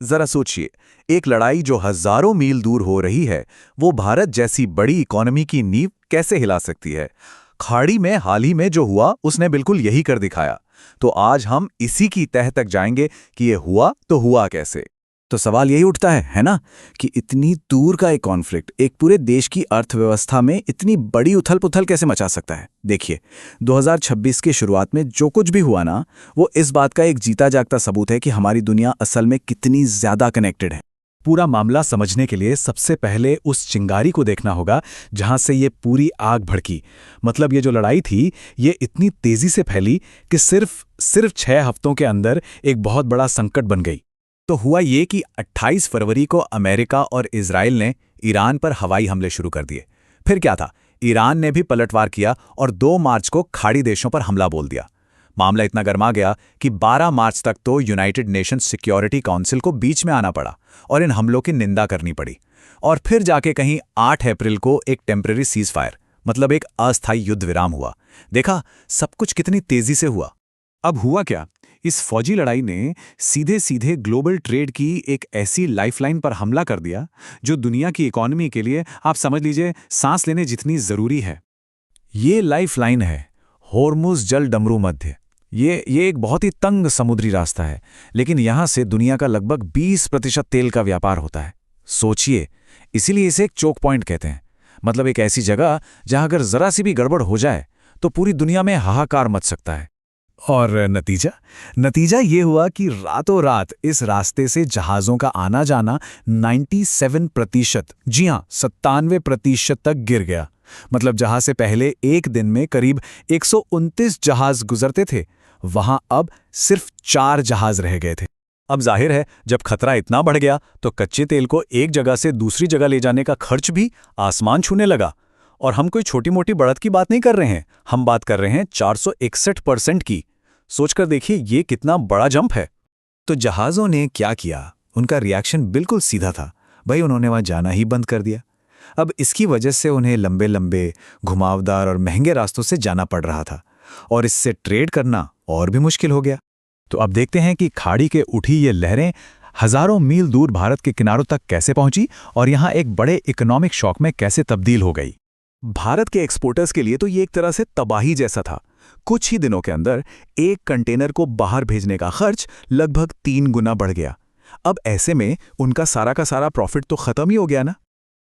जरा सोचिए, एक लड़ाई जो हजारों मील दूर हो रही है, वो भारत जैसी बड़ी इकोनॉमी की नींव कैसे हिला सकती है? खाड़ी में हाल ही में जो हुआ, उसने बिल्कुल यही कर दिखाया। तो आज हम इसी की तह तक जाएंगे कि ये हुआ तो हुआ कैसे। तो सवाल यही उठता है ना, कि इतनी दूर का एक कॉन्फ्लिक्ट एक पूरे देश की अर्थव्यवस्था में इतनी बड़ी उथल-पुथल कैसे मचा सकता है। देखिए, 2026 की शुरुआत में जो कुछ भी हुआ ना, वो इस बात का एक जीता जागता सबूत है कि हमारी दुनिया असल में कितनी ज्यादा कनेक्टेड है। पूरा मामला समझने के लिए सबसे पहले उस चिंगारी को देखना होगा जहां से ये पूरी आग भड़की। मतलब ये जो लड़ाई थी, ये इतनी तेजी से फैली कि सिर्फ 6 हफ्तों के अंदर एक बहुत बड़ा संकट बन गई। तो हुआ ये कि 28 फरवरी को अमेरिका और इजराइल ने ईरान पर हवाई हमले शुरू कर दिए। फिर क्या था, ईरान ने भी पलटवार किया और 2 मार्च को खाड़ी देशों पर हमला बोल दिया। मामला इतना गर्मा गया कि 12 मार्च तक तो यूनाइटेड नेशंस सिक्योरिटी काउंसिल को बीच में आना पड़ा और इन हमलों की निंदा करनी पड़ी। और फिर जाके कहीं 8 अप्रैल को एक टेम्परेरी सीज फायर, मतलब एक अस्थायी युद्ध विराम हुआ। देखा सब कुछ कितनी तेजी से हुआ। अब हुआ क्या, इस फौजी लड़ाई ने सीधे सीधे ग्लोबल ट्रेड की एक ऐसी लाइफलाइन पर हमला कर दिया जो दुनिया की इकोनॉमी के लिए आप समझ लीजिए सांस लेने जितनी जरूरी है। ये लाइफलाइन है होर्मुज जल डमरू मध्य। ये एक बहुत ही तंग समुद्री रास्ता है, लेकिन यहां से दुनिया का लगभग 20% तेल का व्यापार होता है। सोचिए, इसीलिए इसे एक चोक पॉइंट कहते हैं। मतलब एक ऐसी जगह जहां अगर जरा सी भी गड़बड़ हो जाए तो पूरी दुनिया में हाहाकार मच सकता है। और नतीजा ये हुआ कि रातों रात इस रास्ते से जहाज़ों का आना जाना 97%, जी हाँ 97% तक गिर गया। मतलब जहां से पहले एक दिन में करीब 129 जहाज गुजरते थे, वहां अब सिर्फ 4 जहाज रह गए थे। अब जाहिर है, जब खतरा इतना बढ़ गया तो कच्चे तेल को एक जगह से दूसरी जगह ले जाने का खर्च भी आसमान छूने लगा। और हम कोई छोटी मोटी बढ़त की बात नहीं कर रहे हैं, हम बात कर रहे हैं 461% की। सोचकर देखिए ये कितना बड़ा जंप है। तो जहाज़ों ने क्या किया? उनका रिएक्शन बिल्कुल सीधा था। भाई, उन्होंने वहां जाना ही बंद कर दिया। अब इसकी वजह से उन्हें लंबे लंबे घुमावदार और महंगे रास्तों से जाना पड़ रहा था, और इससे ट्रेड करना और भी मुश्किल हो गया। तो अब देखते हैं कि खाड़ी के उठी ये लहरें हजारों मील दूर भारत के किनारों तक कैसे पहुंची और यहां एक बड़े इकोनॉमिक शॉक में कैसे तब्दील हो गई। भारत के एक्सपोर्टर्स के लिए तो ये एक तरह से तबाही जैसा था। कुछ ही दिनों के अंदर एक कंटेनर को बाहर भेजने का खर्च लगभग 3 गुना बढ़ गया। अब ऐसे में उनका सारा का सारा प्रॉफिट तो खत्म ही हो गया ना।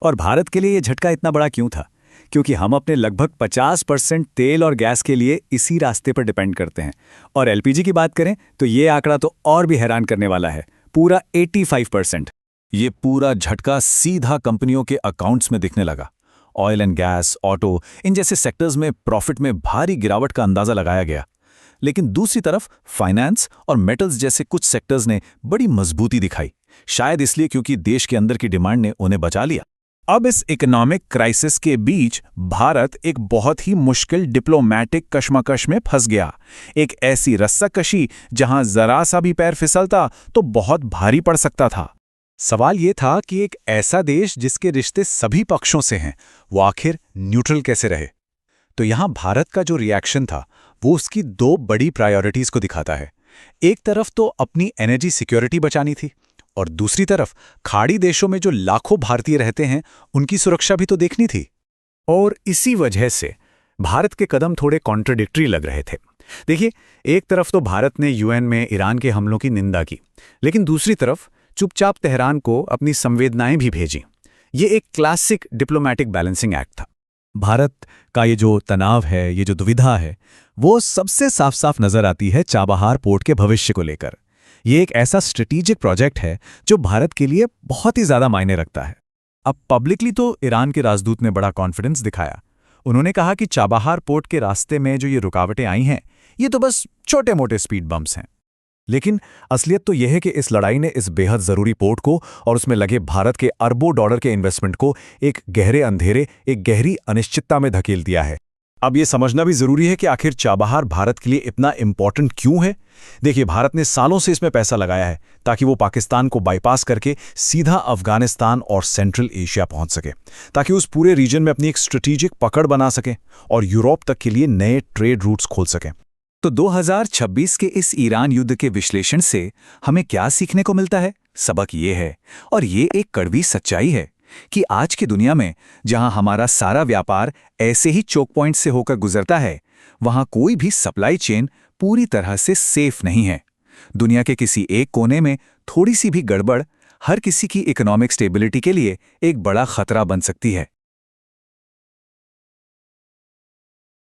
और भारत के लिए ये झटका इतना बड़ा क्यों था? क्योंकि हम अपने लगभग 50% तेल और गैस के लिए इसी रास्ते पर डिपेंड करते हैं। और एलपीजी की बात करें तो ये आंकड़ा तो और भी हैरान करने वाला है, पूरा 85%। ये पूरा झटका सीधा कंपनियों के अकाउंट्स में दिखने लगा। ऑयल एंड गैस, ऑटो, इन जैसे सेक्टर्स में प्रॉफिट में भारी गिरावट का अंदाजा लगाया गया। लेकिन दूसरी तरफ फाइनेंस और मेटल्स जैसे कुछ सेक्टर्स ने बड़ी मजबूती दिखाई, शायद इसलिए क्योंकि देश के अंदर की डिमांड ने उन्हें बचा लिया। अब इस इकोनॉमिक क्राइसिस के बीच भारत एक बहुत ही मुश्किल डिप्लोमैटिक कशमकश में फंस गया। एक ऐसी रस्साकशी जहां जरा सा भी पैर फिसलता तो बहुत भारी पड़ सकता था। सवाल ये था कि एक ऐसा देश जिसके रिश्ते सभी पक्षों से हैं, वो आखिर न्यूट्रल कैसे रहे? तो यहां भारत का जो रिएक्शन था वो उसकी 2 बड़ी प्रायोरिटीज को दिखाता है। एक तरफ तो अपनी एनर्जी सिक्योरिटी बचानी थी, और दूसरी तरफ खाड़ी देशों में जो लाखों भारतीय रहते हैं उनकी सुरक्षा भी तो देखनी थी। और इसी वजह से भारत के कदम थोड़े कॉन्ट्रडिक्टरी लग रहे थे। देखिए, एक तरफ तो भारत ने यूएन में ईरान के हमलों की निंदा की, लेकिन दूसरी तरफ चुपचाप तेहरान को अपनी संवेदनाएं भी भेजी। ये एक क्लासिक डिप्लोमैटिक बैलेंसिंग एक्ट था। भारत का ये जो तनाव है, ये जो दुविधा है, वो सबसे साफ साफ नजर आती है चाबहार पोर्ट के भविष्य को लेकर। ये एक ऐसा स्ट्रेटेजिक प्रोजेक्ट है जो भारत के लिए बहुत ही ज्यादा मायने रखता है। अब पब्लिकली तो ईरान के राजदूत ने बड़ा कॉन्फिडेंस दिखाया। उन्होंने कहा कि चाबहार पोर्ट के रास्ते में जो ये रुकावटें आई हैं, ये तो बस छोटे मोटे स्पीड बम्प्स हैं। लेकिन असलियत तो यह है कि इस लड़ाई ने इस बेहद जरूरी पोर्ट को और उसमें लगे भारत के अरबों डॉलर के इन्वेस्टमेंट को एक गहरे अंधेरे, एक गहरी अनिश्चितता में धकेल दिया है। अब ये समझना भी जरूरी है कि आखिर चाबहार भारत के लिए इतना इंपॉर्टेंट क्यों है। देखिए, भारत ने सालों से इसमें पैसा लगाया है ताकि वो पाकिस्तान को बाईपास करके सीधा अफगानिस्तान और सेंट्रल एशिया पहुंच सके, ताकि उस पूरे रीजन में अपनी एक स्ट्रेटेजिक पकड़ बना सके और यूरोप तक के लिए नए ट्रेड रूट्स खोल सके। तो 2026 के इस ईरान युद्ध के विश्लेषण से हमें क्या सीखने को मिलता है? सबक ये है, और ये एक कड़वी सच्चाई है, कि आज की दुनिया में जहां हमारा सारा व्यापार ऐसे ही चोक पॉइंट से होकर गुजरता है, वहां कोई भी सप्लाई चेन पूरी तरह से सेफ नहीं है। दुनिया के किसी एक कोने में थोड़ी सी भी गड़बड़ हर किसी की इकोनॉमिक स्टेबिलिटी के लिए एक बड़ा खतरा बन सकती है।